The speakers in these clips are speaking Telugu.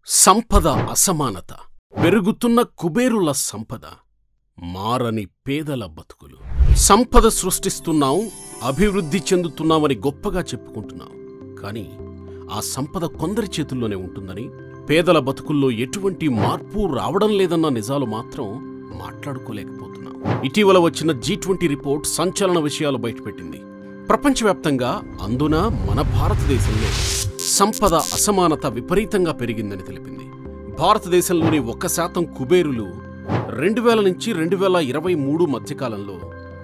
సంపద అసమానత, పెరుగుతున్న కుబేరుల సంపద, మారని పేదల బతుకులు. సంపద సృష్టిస్తున్నాం, అభివృద్ధి చెందుతున్నామని గొప్పగా చెప్పుకుంటున్నాం. కానీ ఆ సంపద కొందరి చేతుల్లోనే ఉంటుందని, పేదల బతుకుల్లో ఎటువంటి మార్పు రావడం లేదన్న నిజాలు మాత్రం మాట్లాడుకోలేకపోతున్నాం. ఇటీవల వచ్చిన G20 రిపోర్ట్ సంచలన విషయాలు బయటపెట్టింది. ప్రపంచవ్యాప్తంగా, అందున మన భారతదేశంలో సంపద అసమానత విపరీతంగా పెరిగిందని తెలిపింది. భారతదేశంలోని 1% కుబేరులు 2000 నుంచి 2023 మధ్యకాలంలో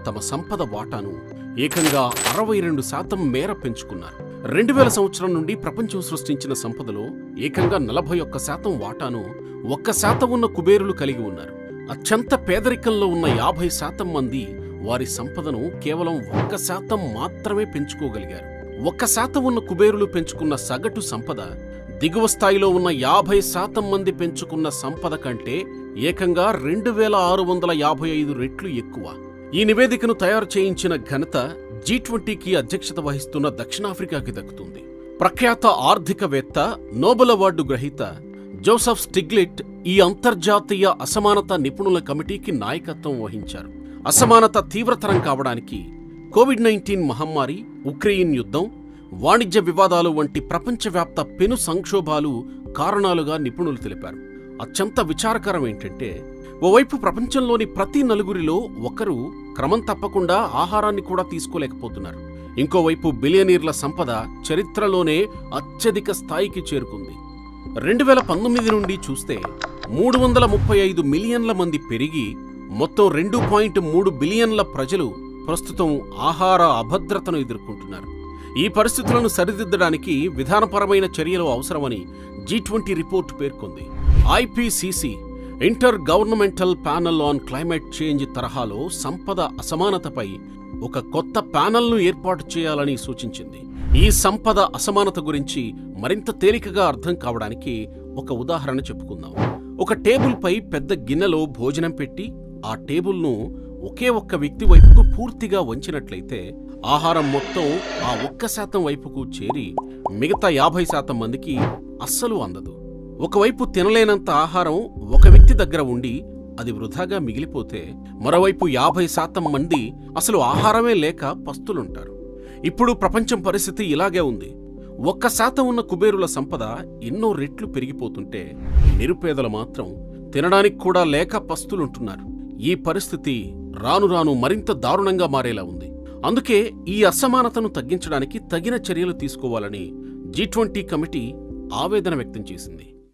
తమ సంపద వాటాను ఏకంగా 62% మేర పెంచుకున్నారు. 2000 సంవత్సరం నుండి ప్రపంచం సృష్టించిన సంపదలో ఏకంగా 41% వాటాను 1% ఉన్న కుబేరులు కలిగి ఉన్నారు. అత్యంత పేదరికంలో ఉన్న 50% మంది వారి సంపదను కేవలం 1% మాత్రమే పెంచుకోగలిగారు. 1% ఉన్న కుబేరులు పెంచుకున్న సగటు సంపద దిగువ స్థాయిలో ఉన్న 50% మంది పెంచుకున్న సంపద కంటే ఏకంగా 2655 రెట్లు ఎక్కువ. ఈ నివేదికను తయారు చేయించిన ఘనత G20కి అధ్యక్షత వహిస్తున్న దక్షిణాఫ్రికాకి దక్కుతుంది. ప్రఖ్యాత ఆర్థికవేత్త, నోబెల్ అవార్డు గ్రహీత జోసెఫ్ స్టిగ్లిట్ ఈ అంతర్జాతీయ అసమానత నిపుణుల కమిటీకి నాయకత్వం వహించారు. అసమానత తీవ్రతరం కావడానికి కోవిడ్-19 మహమ్మారి, ఉక్రెయిన్ యుద్ధం, వాణిజ్య వివాదాలు వంటి ప్రపంచవ్యాప్త పెను సంక్షోభాలు కారణాలుగా నిపుణులు తెలిపారు. అత్యంత విచారకరం ఏంటంటే, ఓవైపు ప్రపంచంలోని ప్రతి నలుగురిలో ఒకరు క్రమం తప్పకుండా ఆహారాన్ని కూడా తీసుకోలేకపోతున్నారు. ఇంకోవైపు బిలియనీర్ల సంపద చరిత్రలోనే అత్యధిక స్థాయికి చేరుకుంది. 2019 నుండి చూస్తే 335 మిలియన్ల మంది పెరిగి మొత్తం 2.3 బిలియన్ల ప్రజలు ప్రస్తుతం ఆహార అభద్రతను ఎదుర్కొంటున్నారు. ఈ పరిస్థితులను సరిదిద్దడానికి విధానపరమైన చర్యలు అవసరమని G20 రిపోర్ట్ పేర్కొంది. IPCC inter governmental panel on climate change తరహాలో సంపద అసమానతపై ఒక కొత్త ప్యానెల్ను ఏర్పాటు చేయాలని సూచించింది. ఈ సంపద అసమానత గురించి మరింత తేలికగా అర్థం కావడానికి ఒక ఉదాహరణ చెప్పుకుందాం. ఒక టేబుల్పై పెద్ద గిన్నెలో భోజనం పెట్టి ఆ టేబుల్ను ఒకే ఒక్క వ్యక్తి వైపుకు పూర్తిగా వంచినట్లయితే ఆహారం మొత్తం ఆ 1% వైపుకు చేరి మిగతా 50% మందికి అస్సలు అందదు. ఒకవైపు తినలేనంత ఆహారం ఒక వ్యక్తి దగ్గర ఉండి అది వృధాగా మిగిలిపోతే, మరోవైపు 50% మంది అసలు ఆహారమే లేక పస్తులుంటారు. ఇప్పుడు ప్రపంచం పరిస్థితి ఇలాగే ఉంది. 1% ఉన్న కుబేరుల సంపద ఎన్నో రెట్లు పెరిగిపోతుంటే, నిరుపేదలు మాత్రం తినడానికి కూడా లేక పస్తులుంటున్నారు. ఈ పరిస్థితి రాను రాను మరింత దారుణంగా మారేలా ఉంది. అందుకే ఈ అసమానతను తగ్గించడానికి తగిన చర్యలు తీసుకోవాలని G20 కమిటీ ఆవేదన వ్యక్తం చేసింది.